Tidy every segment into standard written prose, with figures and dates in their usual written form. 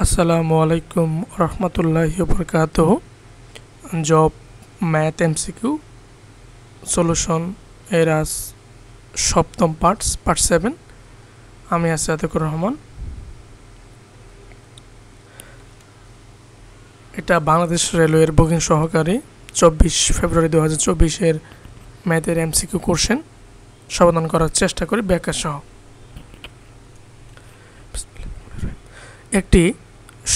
আসসালামু আলাইকুম রহমতুল্লাহি ওয়া বারাকাতুহু। জব ম্যাথ এমসিকিউ সলিউশন এর আজ সপ্তম পার্ট 7। আমি আছি আতিকুর রহমান। এটা বাংলাদেশ রেলওয়ের বুকিং সহকারী 24 ফেব্রুয়ারি 2024 ম্যাথের এমসিকিউ কোশ্চেন সমাধান করার চেষ্টা করি ব্যাখ্যা সহ। একটি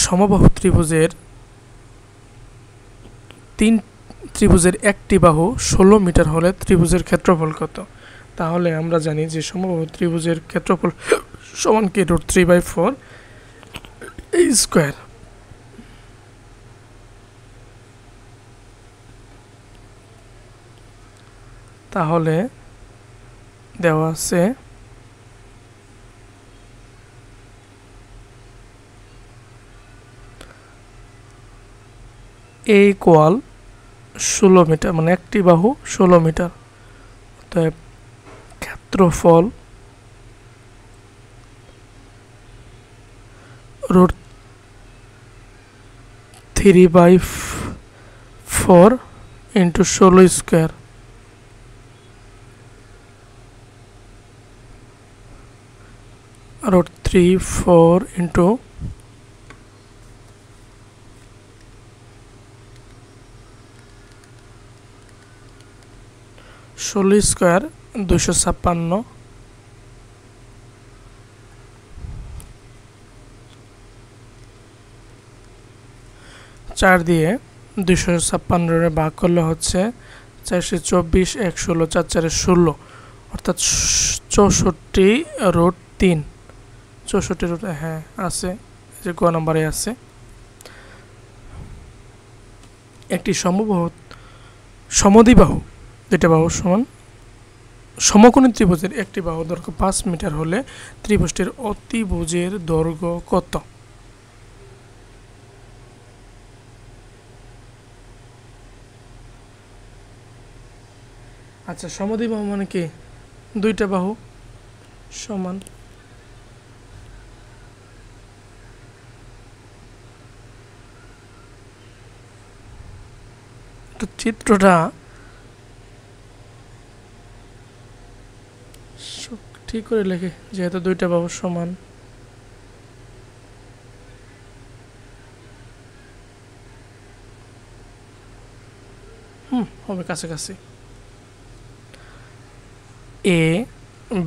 সমবাহু ত্রিভুজের একটি বাহু 16 মিটার হলে ত্রিভুজের ক্ষেত্রফল কত? তাহলে আমরা জানি যে সমবাহু ত্রিভুজের ক্ষেত্রফল সমান কি √3/4 স্কয়ার। তাহলে দেওয়া আছে A ইকুয়াল 16 মিটার, মানে একটি বাহু 16 মিটার। অতএব ক্ষেত্রফল √3/4 ইন্টু 16 স্কোয়ার। √3/4 into 16 square 256। 4 দিয়ে 256 ভাগ করলে হচ্ছে 424, 116, 4 4 16, অর্থাৎ 64√3। 64 হ্যাঁ আছে, যে গ নম্বরে আছে। একটি সমদ্বিবাহু দুইটা বাহু সমান সমকোণী ত্রিভুজের একটি বাহু দৈর্ঘ্য 5 মিটার হলে ত্রিভুজটির অতিভুজের দৈর্ঘ্য কত? আচ্ছা, সমদ্বিবাহু মানে কি? দুইটা বাহু সমান। তো চিত্রটা ঠিক করে লেখে, যেহেতু দুইটা বাহু সমান। হবে কাছাকাছি। A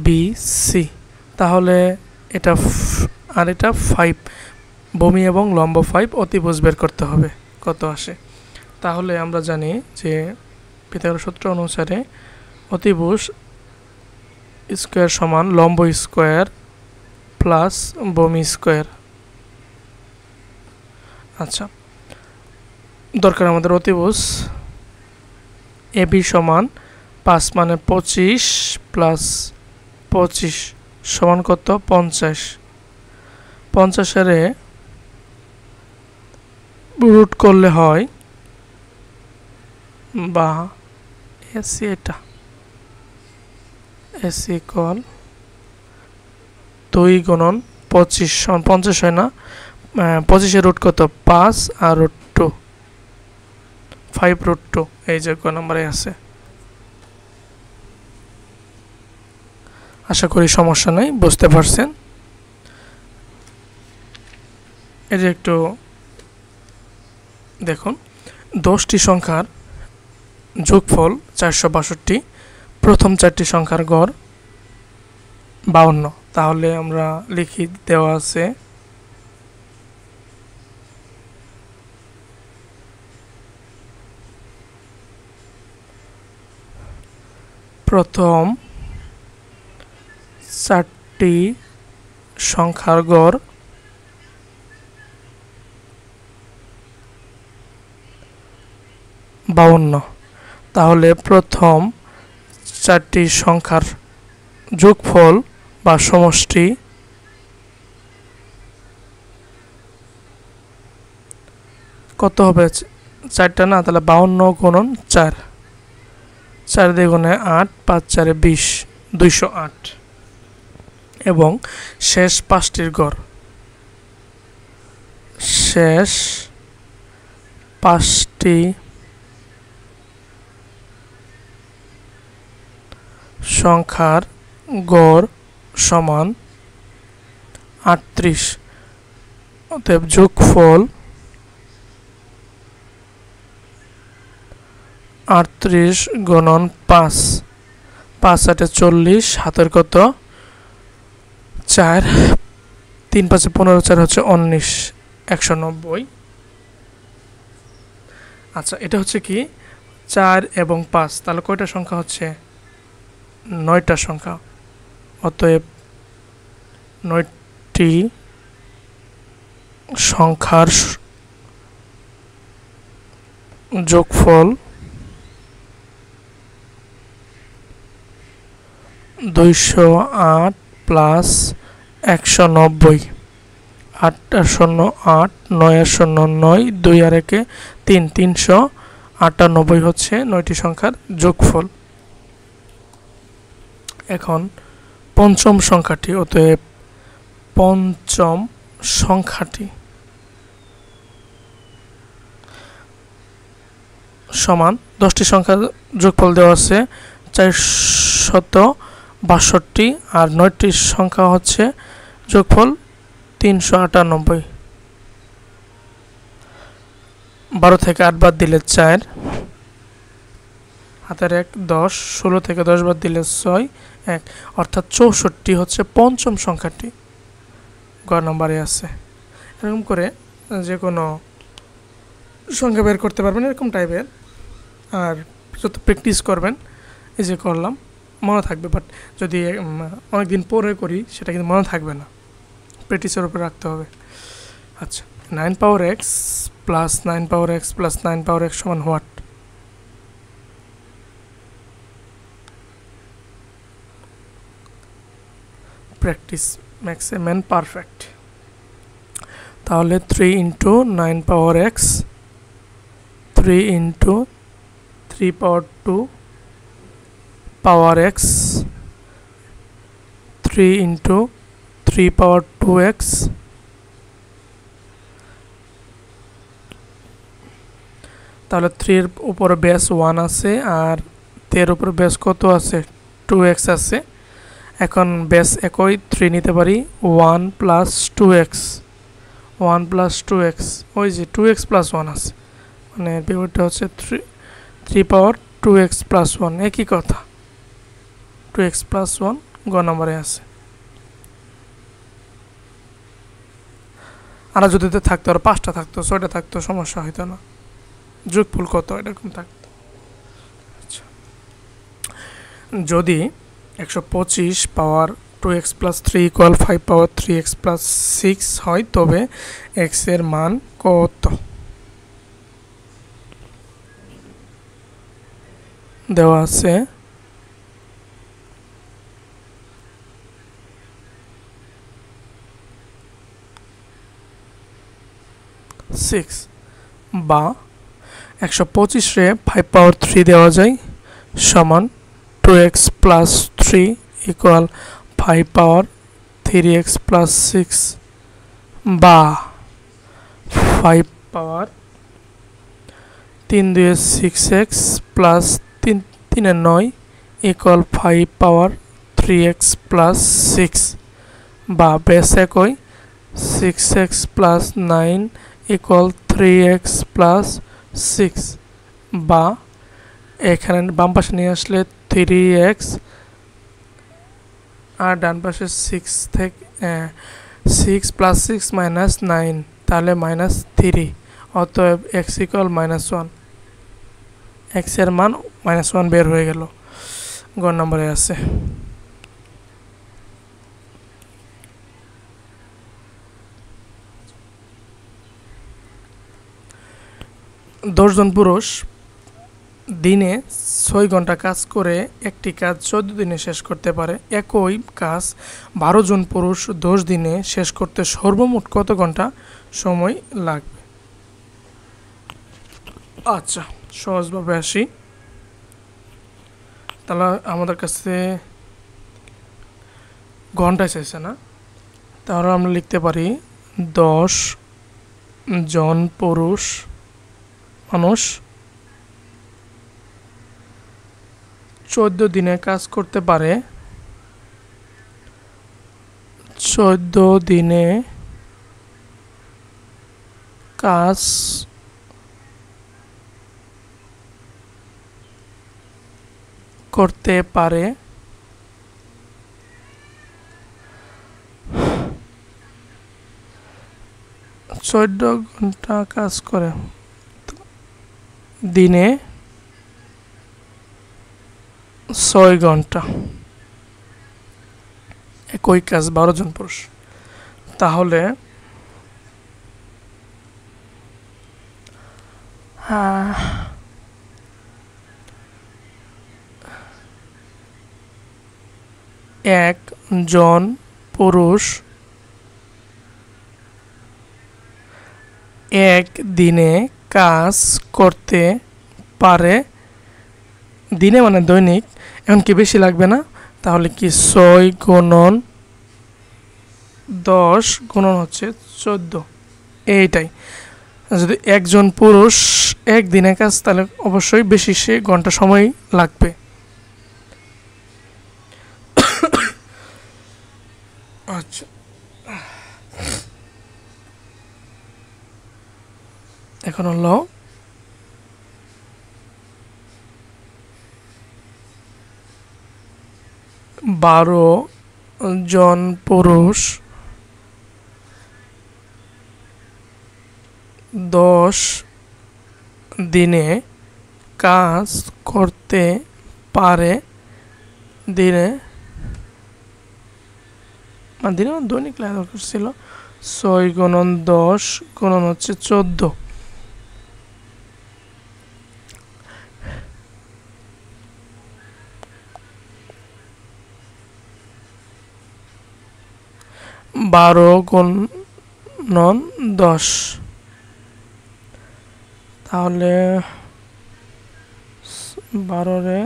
B C, তাহলে এটা আর এটা 5, ভূমি এবং লম্ব 5, অতিভুজ বের করতে হবে কত আসে। তাহলে আমরা জানি যে পিথাগোরাস সূত্র অনুসারে অতিভুজ স্কোয়ার সমান লম্ব স্কোয়ার প্লাস ভূমি স্কোয়ার। আচ্ছা, দরকার আমাদের অতিভুজ AB সমান 5 মানে 25 প্লাস 25 সমান কত? 50। 50-এর রুট করলে হয় বা এসি, এটা এসি ইকুয়াল 2 গুণন 25 সমান 50 হয় না। 25-এর রুট কত? 5 আর √2, 5√2। এই যে ক নম্বরে আছে। আশা করি সমস্যা নেই, বুঝতে পারছেন। এই যে একটু দেখুন, 10টি সংখ্যার যোগফল 462, প্রথম 4টি সংখ্যার গড় 52। তাহলে আমরা লিখি, দেওয়া আছে প্রথম 4টি সংখ্যার গড় 52। তাহলে প্রথম 4টি সংখ্যার যোগফল বা সমষ্টি কত হবে? 4টা না, তাহলে 52 গুণন 4, 4 দ্বিগুণে 8, 5 4 20, 208। এবং শেষ 5টির গড় শেষ 5টি সংখ্যার গড় সমান 38। অতএব যোগফল 38 গুণন 5, 5 8 40, হাতের কত 4, 3 5 15, 4 হচ্ছে 19, 190। আচ্ছা, এটা হচ্ছে কি 4 এবং 5, তাহলে কয়টা সংখ্যা হচ্ছে 9টা সংখ্যা। অতএব 9টি সংখ্যার যোগফল 208 প্লাস 190। 8 আর 0 8, 9 আর 0 9, 2 আর 1 3, 398 হচ্ছে 9টি সংখ্যার যোগফল। এখন পঞ্চম সংখ্যাটি, অতএব পঞ্চম সংখ্যাটি সমান 10টি সংখ্যার যোগফল দেওয়া আছে 462, আর 9টি সংখ্যা হচ্ছে যোগফল 398। 12 থেকে 8 বাদ দিলে 4, হাতের 1 10, 16 থেকে 10 বাদ দিলে 6 1, অর্থাৎ 64 হচ্ছে পঞ্চম সংখ্যাটি গ নম্বরে আছে। এরকম করে যে কোনো সংখ্যা বের করতে পারবেন এরকম টাইপের। আর যত প্র্যাকটিস করবেন, এই যে করলাম মনে থাকবে, বাট যদি অনেকদিন পরে করি সেটা কিন্তু মনে থাকবে না, প্র্যাকটিসের উপরে রাখতে হবে। আচ্ছা, 9 power x plus 9 power x plus 9 power x সমান what? Practice makes a man perfect. তাহলে 3 into 9 power x, 3 into 3 power 2 power x, 3 into 3 power 2x, তাহলে 3 এর উপরে বেস 1 আছে আর 3 এর উপরে বেস কত আছে 2x আছে। এখন বেস একই 3 নিতে পারি 1 প্লাস 2x, 1 প্লাস 2x, ওই যে 2x প্লাস 1 আছে, মানে বিপরীতটা হচ্ছে 3 পাওয়ার 2x প্লাস 1, একই কথা, 2x প্লাস 1 গ নম্বরে আছে। আর যদি থাকতো আর 5টা থাকতো 6টা থাকতো সমস্যা হইতো না, যোগফল কত এরকম থাকতো। আচ্ছা, যদি 125 পাওয়ার 2x প্লাস 3 ইকুয়াল 5 পাওয়ার 3x প্লাস 6 হয়, তবে x এর মান কত? দেওয়া আছে 6, বা 125 রে 5 পাওয়ার 3 দেওয়া যায় সমান 2x প্লাস 3 ইকুয়াল 5 পাওয়ার 3x প্লাস 6, বা 5 পাওয়ার 3 2 6x প্লাস 3 3 9 ইকুয়াল 5 পাওয়ার 3x প্লাস 6, বা বেস একই 6x plus 9 equal 3x plus 6, বা এখানে বাম পাশে নিয়ে আসলে 3x আর ডান পাশে 6 থেকে 6 প্লাস 6 মাইনাস 9, তাহলে মাইনাস 3, অতএব x ইকুয়াল -1, x এর মান -1 বের হয়ে গেল, গ নম্বরে আছে। দশজন পুরুষ দিনে 6 ঘন্টা কাজ করে একটি কাজ 14 দিনে শেষ করতে পারে। একই কাজ 12 জন পুরুষ 10 দিনে শেষ করতে সর্বমোট কত ঘন্টা সময় লাগবে? আচ্ছা, সহজভাবে আসি। তাহলে আমাদের কাছে ঘন্টায় চাইছে না, তাহলে আমরা লিখতে পারি 10 জন পুরুষ মানুষ 14 দিনে কাজ করতে পারে, 14 দিনে কাজ করতে পারে, 14 ঘন্টা কাজ করে, দিনে 6 ঘন্টা, একই কাজ 12 জন পুরুষ। তাহলে একজন পুরুষ এক দিনে কাজ করতে পারে, দিনে মানে দৈনিক, এখন কি বেশি লাগবে না? তাহলে কি 6 গুণন 10 গুণন হচ্ছে 14, এইটাই। যদি একজন পুরুষ একদিনে কাজ, তাহলে অবশ্যই বেশি সে ঘন্টা সময় লাগবে। আচ্ছা, এখন হলো 12 জন পুরুষ 10 দিনে কাজ করতে পারে, দিনে দিনে দৈনিক লেখা দরকার ছিল। 6 গুণন 10 গুণন হচ্ছে 14, বারো গুণন 10, তাহলে 12 রে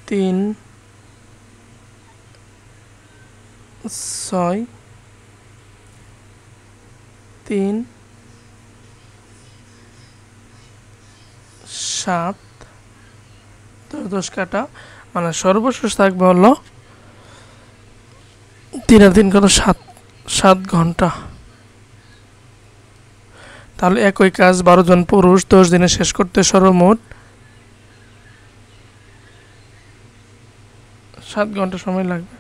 3 6 3 7 10 কাটা, মানে সর্বশেষ থাকবে হলো 3 আর 3 কত 7 ঘন্টা। তাহলে একই কাজ 12 জন পুরুষ 10 দিনে শেষ করতে সর্বমোট 7 ঘন্টা সময় লাগবে।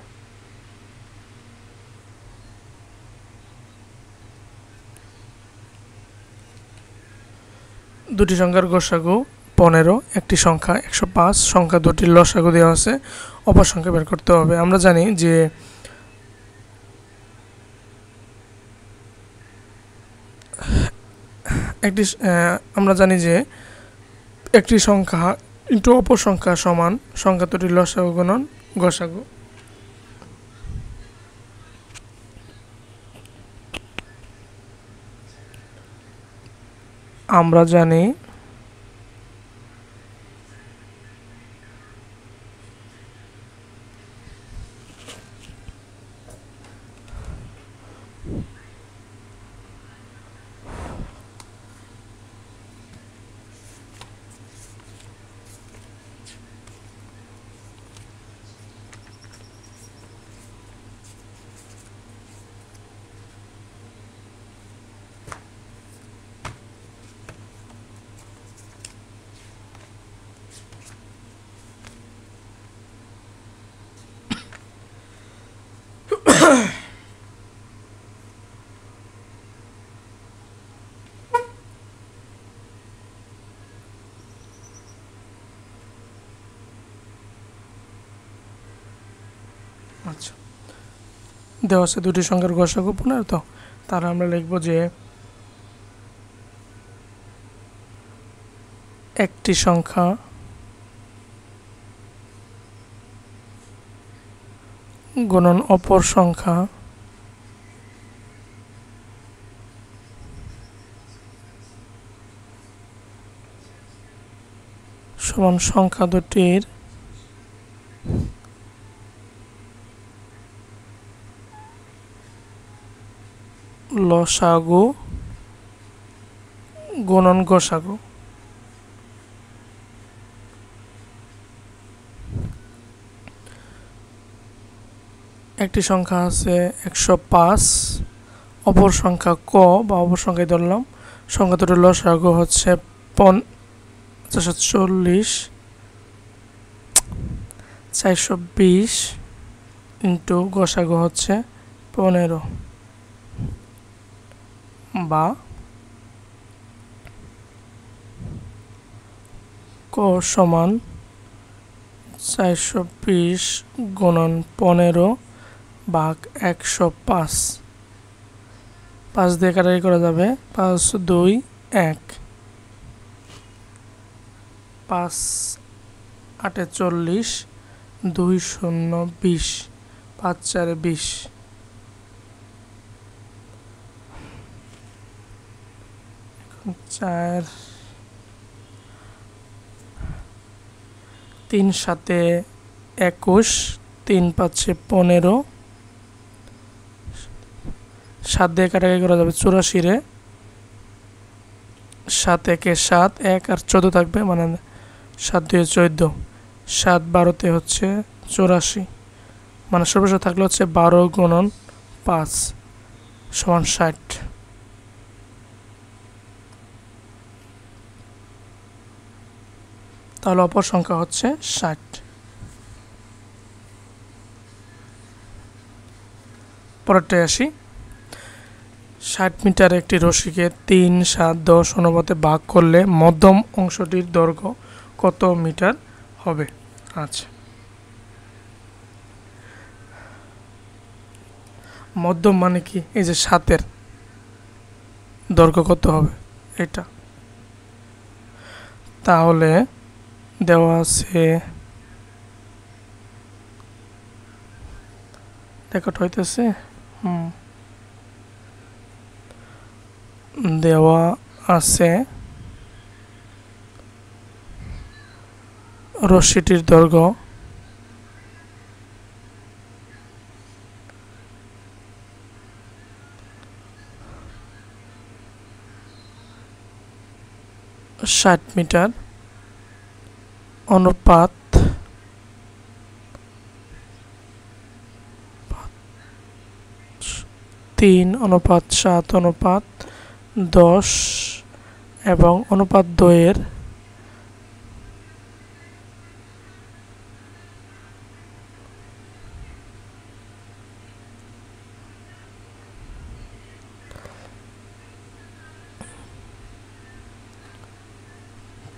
দুটি সংখ্যার গসাগু 15, একটি সংখ্যা 105, সংখ্যা দুটির লসাগু দেওয়া আছে, অপর সংখ্যা বের করতে হবে। আমরা জানি যে একটি সংখ্যা ইন্টু অপর সংখ্যা সমান সংখ্যা দুটির লসাগু গুণন গসাগু। আমরা জানি আচ্ছা, দেওয়া আছে দুটি সংখ্যার গসাগু 15, তো তারা আমরা লিখব যে একটি সংখ্যা গুণন অপর সংখ্যা সমান সংখ্যা দুটির লসাগু গুণন গসাগু। একটি সংখ্যা আছে 105, অপর সংখ্যা ক বা অপর সংখ্যায় ধরলাম, সংখ্যা দুটোর লসাগু হচ্ছে 440, 420 ইন্টু গসাগু হচ্ছে 15 বা ক সমান 420 গুণন 15 ভাগ 105। 5 দিয়ে কাটাকাটি করা যাবে, 5 2 1, 5 8 40, 2 0 20, 5 4 20। 4 3 7 21, 3 5 15, 7 দিয়ে কাটাকাটি করা যাবে 84 রে, 7 1 7, 1 আর 14 থাকবে, মানে 7 2 14, 7 12 হচ্ছে 84, মানে সর্বশেষ থাকলে হচ্ছে 12 গুণন 5 সমান 60। তাহলে অপর সংখ্যা হচ্ছে 60। পরেরটায় আসি। 60 মিটার একটি রশিকে 3 7 10 অনুপাতে ভাগ করলে মধ্যম অংশটির দৈর্ঘ্য কত মিটার হবে? আচ্ছা, মধ্যম মানে কি? এই যে 7-এর দৈর্ঘ্য কত হবে এটা। তাহলে দেওয়া আছে, রেকর্ড হইতেছে, দেওয়া আছে রশ্মিটির দৈর্ঘ্য 60 মিটার, অনুপাত 3 অনুপাত 7 অনুপাত 10 এবং অনুপাত 2-এর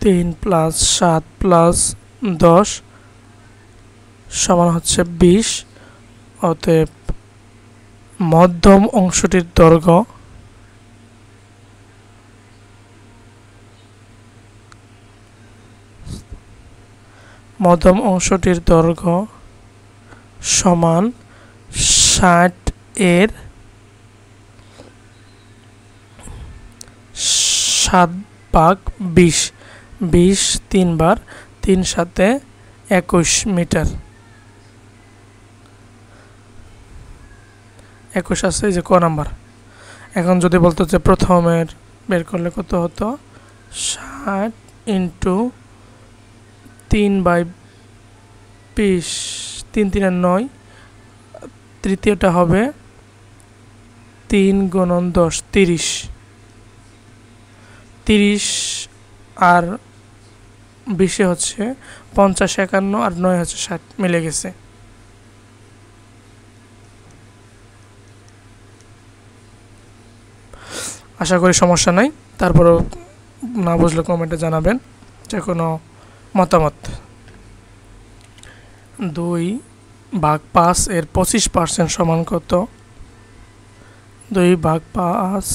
তিন প্লাস 7 প্লাস 10 সমান হচ্ছে 20। অতএব মধ্যম অংশটির দৈর্ঘ্য সমান 60 এর 7 ভাগ 20, 20 3 বার, 3 7 21 মিটার। 21 আছে, এই যে ক নাম্বার। এখন যদি বলতো যে প্রথমের বের করলে কত হতো, 60 ইন্টু 3/20, 3 3 9, তৃতীয়টা হবে 3 গুণন 10 30, 30 আর 20 হচ্ছে 50 51 আর 9 হচ্ছে 60, মিলে গেছে। আশা করি সমস্যা নাই, তারপরেও না বুঝলে কমেন্টে জানাবেন যে কোনো মতামত। 2/5 এর 25% সমান কত? 2/5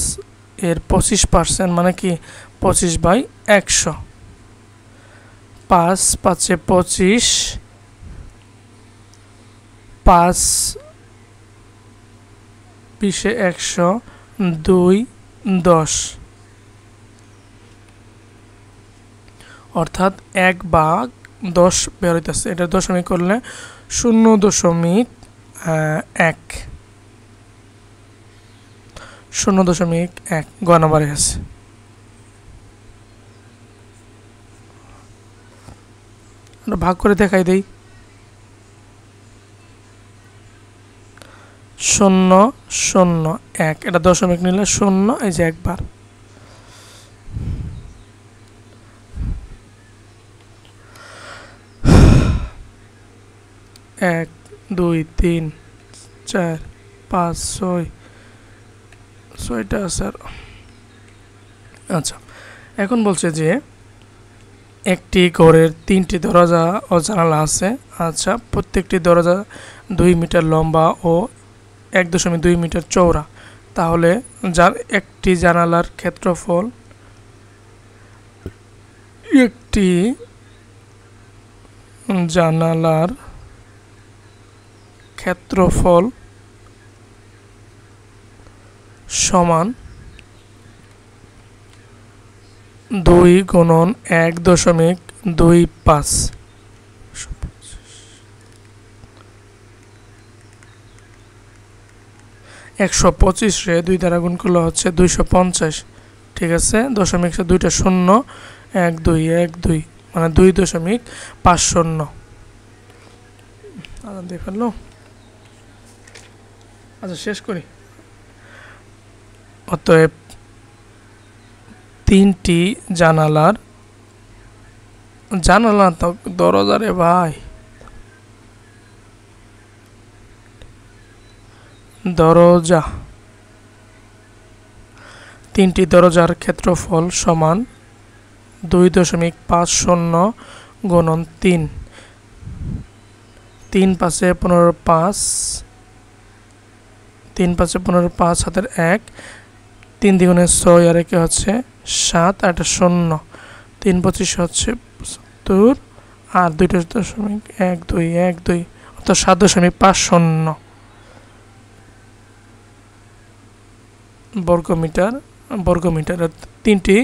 এর 25% মানে কি 25/100। 5 5 25, 5 20 100, 2 10, অর্থাৎ 1/10 বের হইতেছে। এটা দশমিক করলে 0.1, 0.1 গ নাম্বারে আছে। আমরা ভাগ করে দেখাই দেই। 0 0 1, এটা দশমিক নিলে 0, এই যে একবার। 1 2 3 4 5 6, 6টা স্যার। আচ্ছা, এখন বলছে যে একটি ঘরের 3টি দরজা ও জানালা আছে। আচ্ছা, প্রত্যেকটি দরজা 2 মিটার লম্বা ও 1.2 মিটার চওড়া। তাহলে যার একটি জানালার ক্ষেত্রফল, একটি জানালার ক্ষেত্রফল সমান 2 গুণন 1.25। 125 রে 2 দ্বারা গুণ করলে হচ্ছে 250। ঠিক আছে, দশমিক 2টা 0, 1 2 1 2, মানে 2.50। দিয়ে ফেললো। আচ্ছা, শেষ করি। অতএব 3টি জানালা তো দরজা রে ভাই, দরজা, 3টি দরজার ক্ষেত্রফল সমান 2.50 গুণন 3। 3 5 15 5, 3 5 15 5 হাতের 1, 3 দ্বিগুণে 6 আর 1 হচ্ছে 7, আর 0। 3 25 হচ্ছে 70, আর 2.12 অর্থাৎ 7.50 বর্গমিটার। 3টি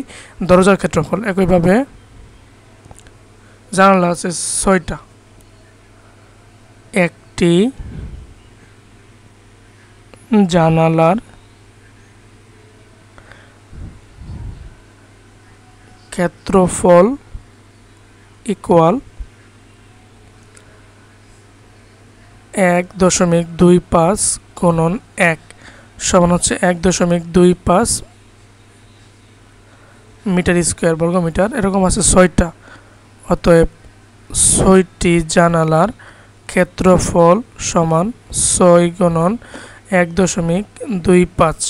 দরজার ক্ষেত্রফল। একইভাবে জানালা আছে 6টা। একটি জানালার ক্ষেত্রফল ইকুয়াল 1.25 গুণন 1 সমান হচ্ছে 1.25 মিটার স্কোয়ার, বর্গমিটার। এরকম আছে 6টা। অতএব 6টি জানালার ক্ষেত্রফল সমান 6 গুণন 1.25,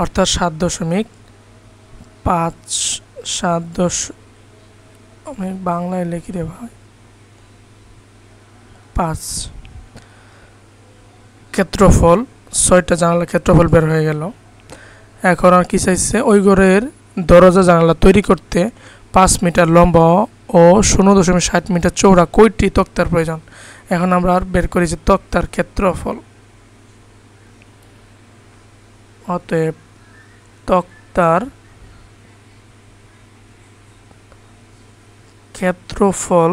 অর্থাৎ 7.5। আমি বাংলায় লিখি রে ভাই, 5 ক্ষেত্রফল। 6টা জানালার ক্ষেত্রফল বের হয়ে গেল। এখন আর কি চাইছে, ওই ঘরের দরজা জানালা তৈরি করতে 5 মিটার লম্বা ও 0.60 মিটার চওড়া কয়টি তক্তার প্রয়োজন। এখন আমরা আর বের করি যে তক্তার ক্ষেত্রফল। অতএব তক্তার ক্ষেত্রফল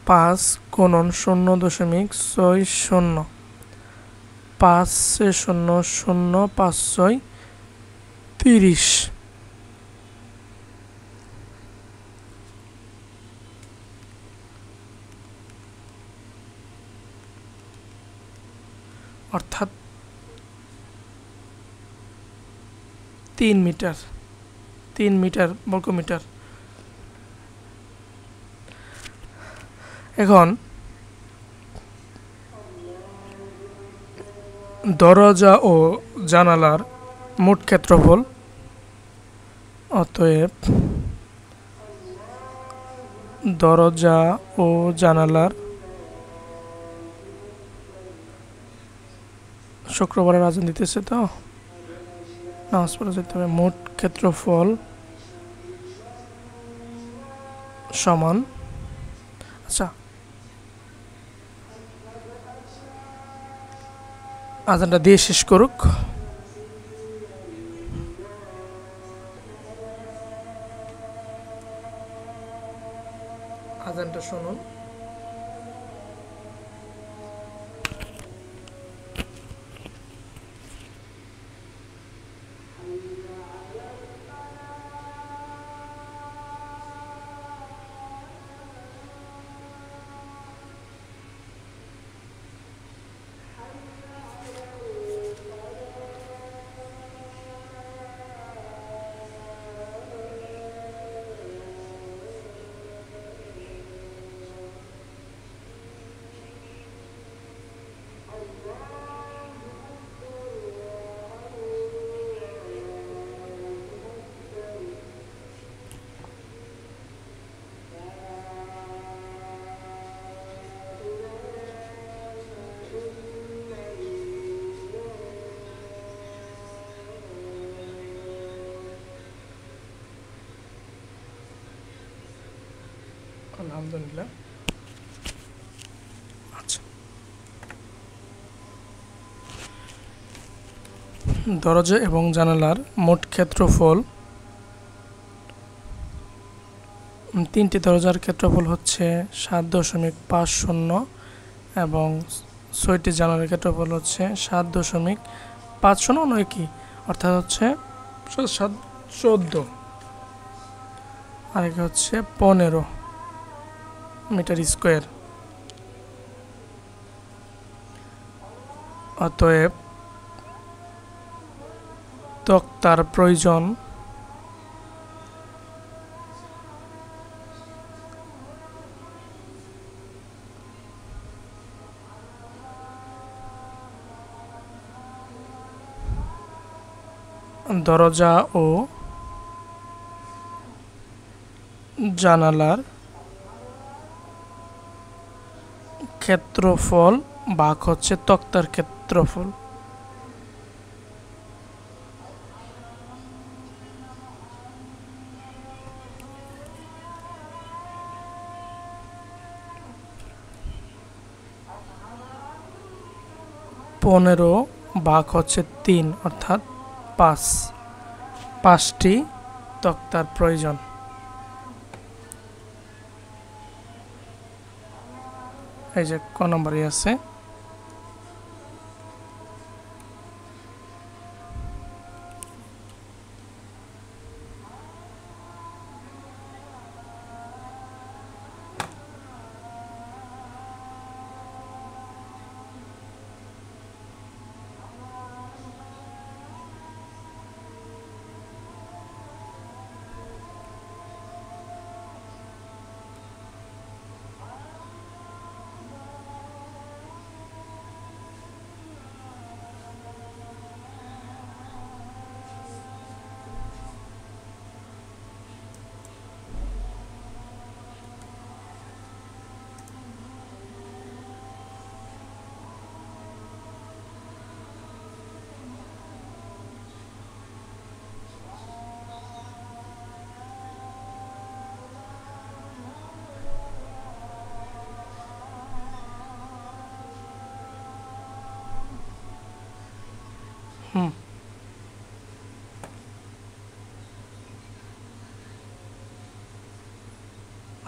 পাঁচ গুণন 0.60, 5 0 0 5 6 30। অর্থাৎ 3 মিটার বর্গমিটার। এখন দরজা ও জানালার মোট ক্ষেত্রফল। অতএব দরজা ও জানালার, শুক্রবারের আজান দিতেছে তো, নামাজ পড়া যেতে হবে। মোট ক্ষেত্রফল সমান, আচ্ছা আজানটা দিয়ে শেষ করুক। আজানটা শুনুন। আলহামদুলিল্লাহ। আচ্ছা, দরজা এবং জানালার মোট ক্ষেত্রফল, তিনটি দরজার ক্ষেত্রফল হচ্ছে 7.50 এবং 6টি জানালার ক্ষেত্রফল হচ্ছে 7.50 নয় কি, অর্থাৎ হচ্ছে 14, আরেকটা হচ্ছে 15 মিটার স্কোয়ার। অতএব তক্তার প্রয়োজন দরজা ও জানালার ক্ষেত্রফল ভাগ হচ্ছে তক্তার ক্ষেত্রফল। পনেরো ভাগ হচ্ছে 3 অর্থাৎ 5টি তক্তার প্রয়োজন। এই যে ক নম্বরে আছে।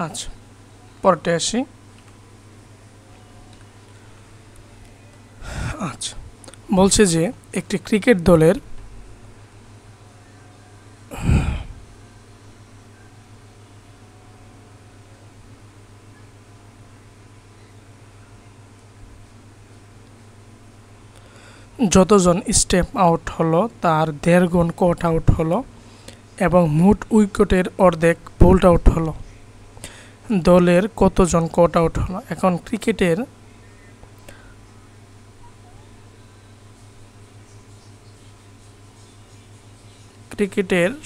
আচ্ছা, পরটা আসি। আচ্ছা, বলছে যে একটি ক্রিকেট দলের যতজন স্টেপ আউট হলো তার 1.5 গুণ কট আউট হলো এবং মোট উইকেটের অর্ধেক বোল্ড আউট হলো। দলের কতজন কট আউট হলো? এখন ক্রিকেটের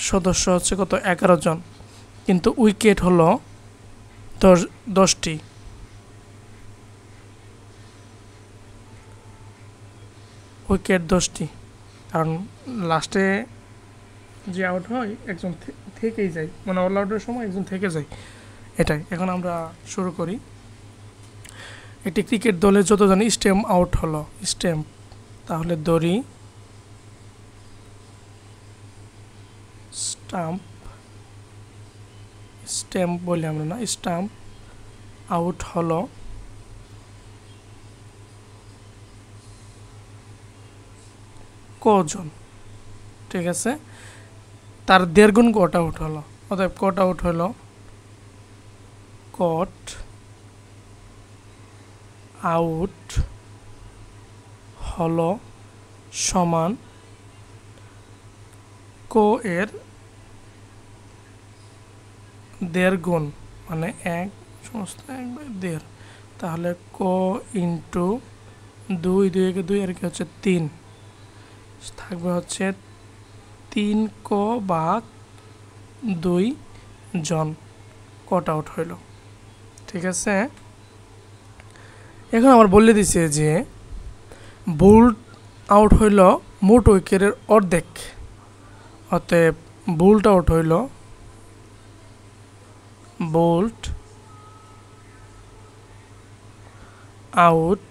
সদস্য হচ্ছে কত? 11 জন, কিন্তু উইকেট হলো 10টি। উইকেট 10টি, কারণ লাস্টে যে আউট হয় একজন থেকেই যায়, মানে অল আউটের সময় একজন থেকে যায়, এটাই। এখন আমরা শুরু করি। একটি ক্রিকেট দলে যতজন স্টেম্প আউট হলো, তাহলে দড়ি স্ট্যাম্প বলি আমরা না, স্টাম্প আউট হলো কজন? ঠিক আছে, তার 1.5 গুণ কট আউট হলো। অতএব কট আউট হলো কট আউট হলো সমান কো এর 1.5 গুণ, মানে 1 সমস্ত 1/1.5, তাহলে কো ইন্টু 2, 2 × 2 আর কি হচ্ছে 3, থাকবে হচ্ছে 3 ক ভাগ 2 জন কট আউট হইল। ঠিক আছে, এখন আমার বলে দিছে যে বোল্ড আউট হইল মোট উইকেটের অর্ধেক। অতএব বোল্ড আউট হইল আউট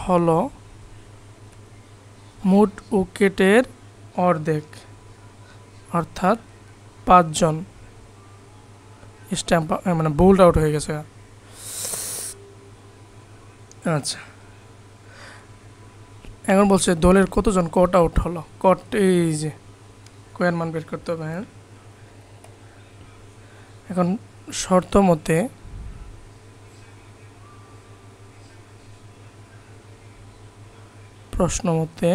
হলো মোট উইকেটের অর্ধেক, অর্থাৎ 5 জন স্ট্যাম্প মানে বোল্ড আউট হয়ে গেছে। আচ্ছা, এখন বলছে দলের কতজন কট আউট হলো। কট এই যে কয়ের মান বের করতে হবে। হ্যাঁ, এখন শর্ত মতে প্রশ্ন মতে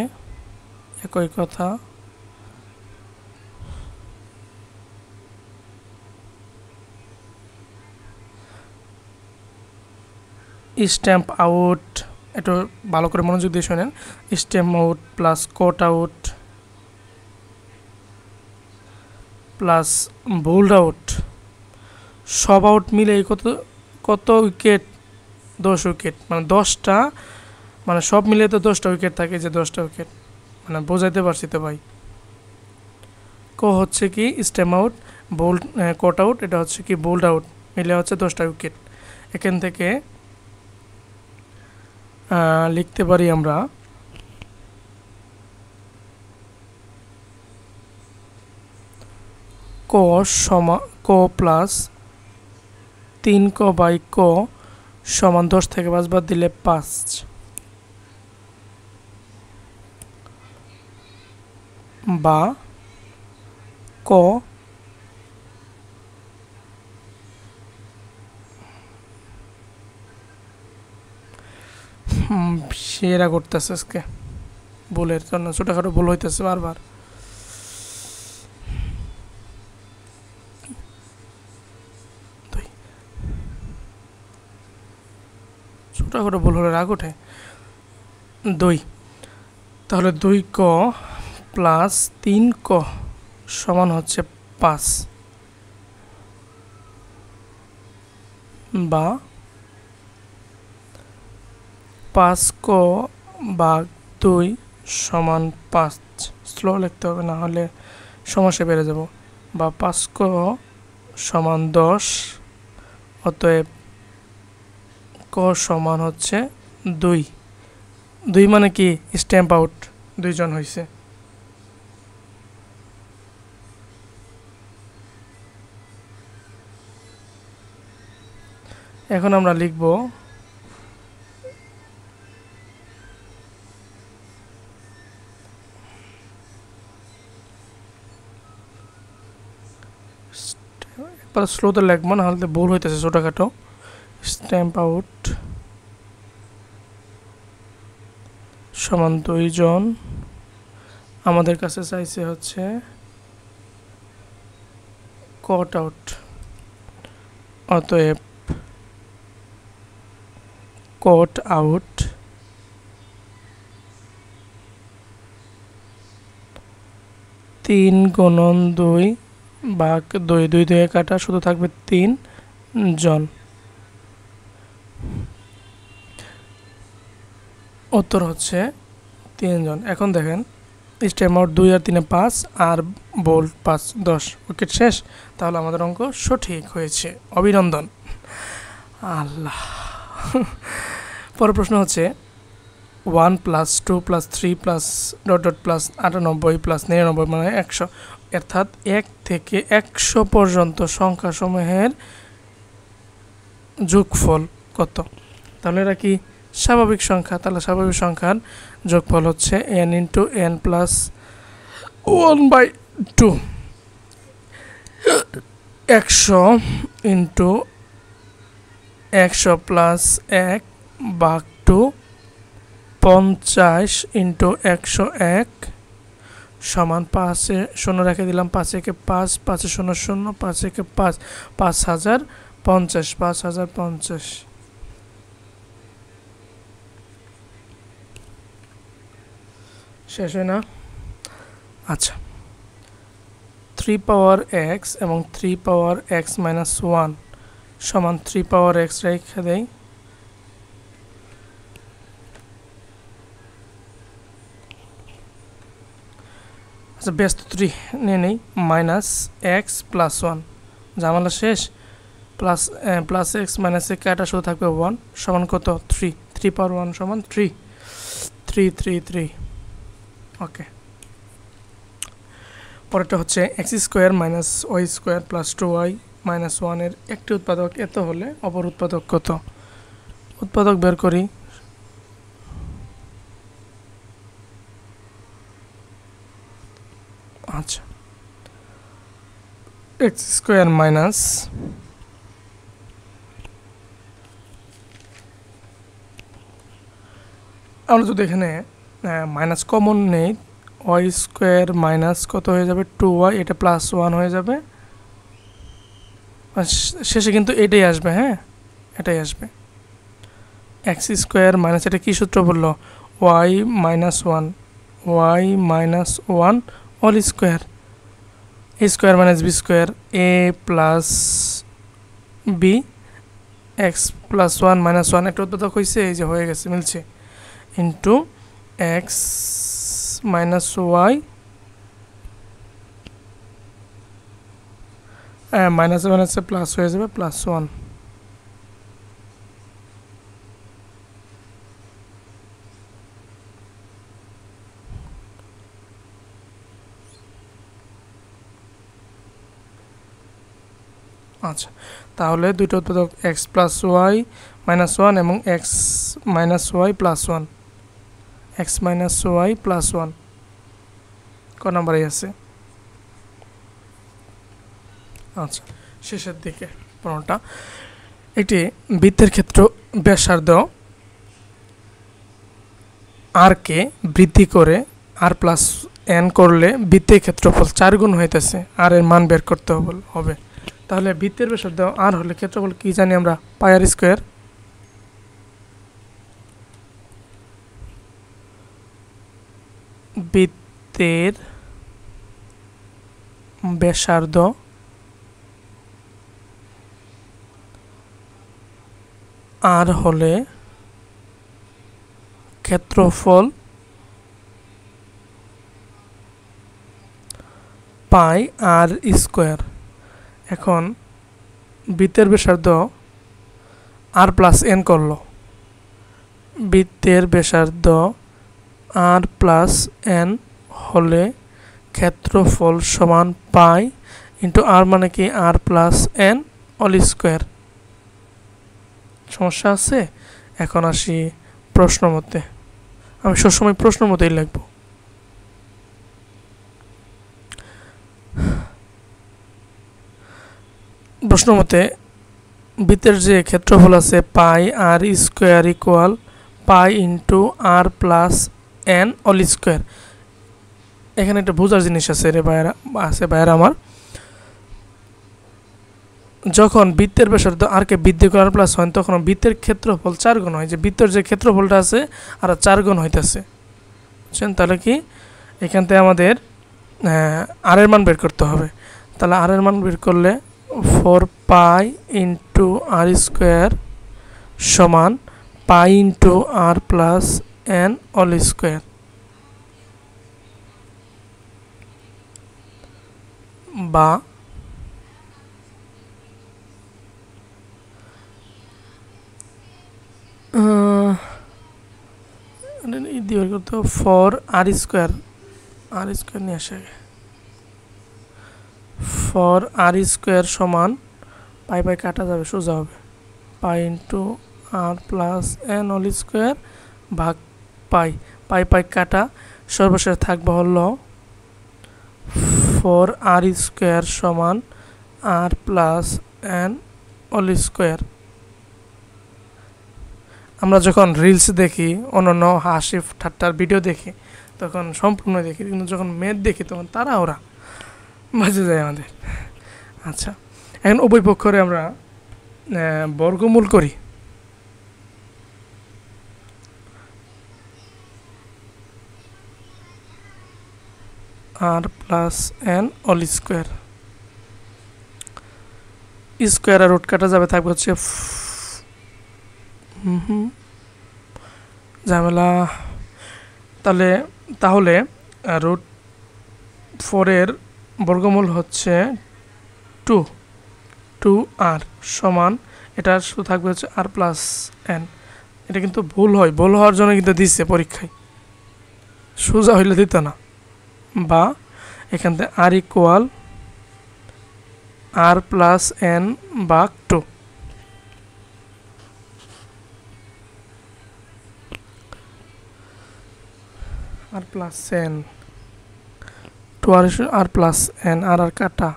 একই কথা, স্ট্যাম্প আউট, একটু ভালো করে মনোযোগ দিয়ে শোনেন। Stamp out plus caught out plus bowled out, সব আউট মিলে কত কত উইকেট? 10 উইকেট, মানে 10টা, মানে সব মিলে তো 10টা উইকেট থাকে, যে 10টা উইকেট, মানে বোঝাইতে পারছি তো ভাই। ক হচ্ছে কি stamp out, bowled caught out, এটা হচ্ছে কি বোল্ড আউট, মিলে হচ্ছে 10টা উইকেট। এখান থেকে লিখতে পারি আমরা ক সমান ক প্লাস 3 ক বাই ক সমান 10 থেকে 5 বাদ দিলে 5, বা ক সেরা করতেছে আজকে, ভুলের জন্য ছোটখাটো ভুল হইতেছে বারবার। ছোটখাটো ভুল হলে রাগ ওঠে। 2, তাহলে 2 ক প্লাস 3 ক সমান হচ্ছে 5, বা 5 ক ভাগ 2 সমান 5। স্লো লিখতে হবে, না হলে সমস্যা বেড়ে যাব। বা 5 ক সমান 10, অতএব ক সমান হচ্ছে 2। 2 মানে কি স্ট্যাম্প আউট, 2 জন হয়েছে। এখন আমরা লিখব স্লোতে লিখবো, না হলে ভুল হইতেছে ছোটখাটো। স্ট্যাম্প আউট সমান 2 জন, আমাদের কাছে চাইছে হচ্ছে কট আউট, অতএব কট আউট তিন গুণন 2 ভাগ 2, 2 দিয়ে কাটা, শুধু থাকবে 3 জন। উত্তর হচ্ছে 3 জন। এখন দেখেন স্ট্যাম্প আউট 2 আর 3 5, আর বোল্ড 5, 10 উইকেট শেষ। তাহলে আমাদের অঙ্ক সঠিক হয়েছে, অভিনন্দন। আল্লাহ। পরের প্রশ্ন হচ্ছে 1 plus 2 plus 3 plus dot dot plus 98 plus 99 মানে 100, অর্থাৎ 1 থেকে 100 পর্যন্ত সংখ্যাসমূহের যোগফল কত? তাহলে এরা কি স্বাভাবিক সংখ্যা, তাহলে স্বাভাবিক সংখ্যার যোগফল হচ্ছে n into n plus 1/2, 100 into 100 plus 1 ভাগ 2, 50 ইন্টু 101 সমান 5-এ 0 রেখে দিলাম, 5 একে 5, 5 0 0, 5 একে 5, 5050, 5050। শেষ হয় না? আচ্ছা, 3 পাওয়ার x এবং 3 পাওয়ার x মাইনাস 1 সমান 3 পাওয়ার x রেখে দেই। আচ্ছা, ব্যস্ত 3 নিয়ে নেই, মাইনাস x প্লাস 1, ঝামেলা শেষ। প্লাস প্লাস এক্স মাইনাস এ কাটা শুধু থাকবে 1 সমান কত 3 3 পাওয়ার 1 সমান 3 3 3 3 ওকে। পরেরটা হচ্ছে x square minus y square plus 2y minus 1 এর একটি উৎপাদক এত হলে অপর উৎপাদক কত? উৎপাদক বের করি। আচ্ছা, এক্স স্কোয়ার মাইনাস আমরা যদি এখানে মাইনাস কমন নেই, ওয়াই স্কোয়ার মাইনাস কত হয়ে যাবে 2y, এটা প্লাস 1 হয়ে যাবে, শেষে কিন্তু এটাই আসবে। হ্যাঁ, এটাই আসবে। এক্স স্কোয়ার মাইনাস এটা কী সূত্র বললো? Y minus 1 all square, A square minus B square, A plus B X plus 1 minus 1 একটা উৎপাদক হয়েছে, এই যে হয়ে গেছে, মিলছে, into X minus Y minus মাইনাসে প্লাস হয়ে যাবে, প্লাস 1। আচ্ছা, তাহলে দুটো উৎপাদক এক্স প্লাস ওয়াই মাইনাস 1 এবং x minus y plus 1, x minus y plus 1 ক নম্বরে আছে? আচ্ছা, শেষের দিকে 15টা। এটি বৃত্তের ক্ষেত্র ব্যাসার্ধ আর কে বৃদ্ধি করে আর প্লাস এন করলে বৃত্তের ক্ষেত্রফল 4 গুণ হইতেছে, আর এর মান বের করতে হবে। তাহলে বৃত্তের ব্যাসার্ধ আর হলে ক্ষেত্রফল কি জানি আমরা? পাই আর স্কোয়ার। বৃত্তের ব্যাসার্ধ আর হলে ক্ষেত্রফল পাই আর স্কোয়ার। এখন বৃত্তের ব্যাসার্ধ আর প্লাস এন করলো, বৃত্তের ব্যাসার্ধ আর প্লাস এন হলে ক্ষেত্রফল সমান পাই ইন্টু আর মানে কি আর প্লাস এন অল স্কোয়ার। সমস্যা আছে? এখন আসি প্রশ্ন মতে। আমি সবসময় প্রশ্ন মতেই লিখব। প্রশ্ন মতে বৃত্তের যে ক্ষেত্রফল আছে পাই আর স্কোয়ার ইকুয়াল পাই ইন্টু আর প্লাস এন অল স্কোয়ার। এখানে একটা বোঝার জিনিস আছে রে ভাইয়েরা, আমার, যখন বৃত্তের ব্যাসার্ধ আর কে বৃদ্ধি করার প্লাস হয় তখন বৃত্তের ক্ষেত্রফল 4 গুণ হয়, যে বৃত্তের যে ক্ষেত্রফলটা আছে আর 4 গুণ হইতেছে, বুঝছেন? তাহলে কি এখান থেকে আমাদের আর এর মান বের করতে হবে। তাহলে আর এর মান বের করলে 4 পাই ইন্টু আর স্কোয়ার সমান পাই ইন্টু আর প্লাস এন অল স্কোয়ার, বা করতে 4 আর স্কোয়ার নিয়ে আসে, 4 আর স্কোয়ার সমান পাই পাই কাটা যাবে, সোজা হবে পাই ইন্টু আর প্লাস এন অল স্কোয়ার ভাগ পাই, পাই পাই কাটা, সর্বশেষ থাকবে হলো 4 আর স্কোয়ার সমান আর প্লাস এন অল স্কোয়ার। আমরা যখন রিলস দেখি, অন্যান্য হাসি ঠাট্টার ভিডিও দেখি, তখন সম্পূর্ণ দেখি, কিন্তু যখন ম্যাথ দেখি তখন তারা ওরা বাজে যায় আমাদের। আচ্ছা, এখন উভয় পক্ষরে আমরা বর্গমূল করি। আর plus N all square, square আর রুট কাটা যাবে, থাকবে হচ্ছে ঝামেলা। তাহলে রুট 4 এর বর্গমূল হচ্ছে 2, 2r সমান এটা শুধু থাকবে হচ্ছে r প্লাস n। এটা কিন্তু ভুল হয়, ভুল হওয়ার জন্য কিন্তু দিচ্ছে পরীক্ষায়, সোজা হইলে দিত না। বা এখান থেকে r equal r plus n ভাগ 2, r plus n 2r r plus n আর কাটা,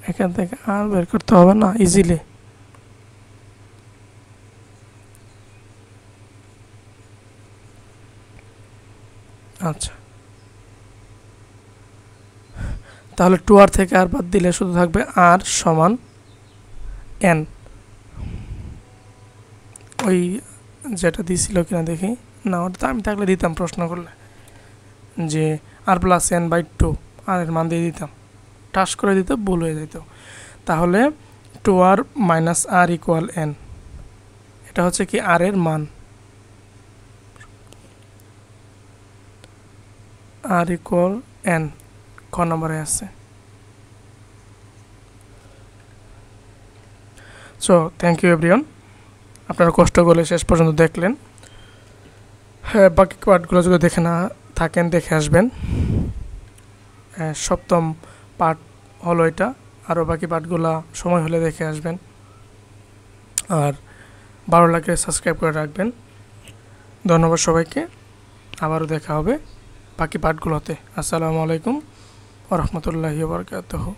এখান থেকে আর বের করতে হবে না ইজিলি। আচ্ছা, তাহলে 2r থেকে আর বাদ দিলে শুধু থাকবে r সমান n। ওই যেটা দিছিল কিনা দেখি, না ওটা আমি থাকলে দিতাম, প্রশ্ন করলে যে r প্লাস n বাই 2 আর এর মান দিয়ে দিতাম, টাস করে দিতে ভুল হয়ে যেত। তাহলে 2r minus r equal n, এটা হচ্ছে কি r এর মান, r ইকুয়াল n ক নম্বরে আছে। সো থ্যাংক ইউ এভরিওয়ান, আপনারা কষ্ট করে শেষ পর্যন্ত দেখলেন। হ্যাঁ, বাকি পার্টগুলো যদি দেখে না থাকেন দেখে আসবেন। সপ্তম পার্ট হলো এটা, আরও বাকি পার্টগুলো সময় হলে দেখে আসবেন। আর ভালো লাগলে সাবস্ক্রাইব করে রাখবেন। ধন্যবাদ সবাইকে, আবারও দেখা হবে বাকি পার্টগুলোতে। আসসালামু আলাইকুম ওয়া রাহমাতুল্লাহি ওয়া বারাকাতুহু।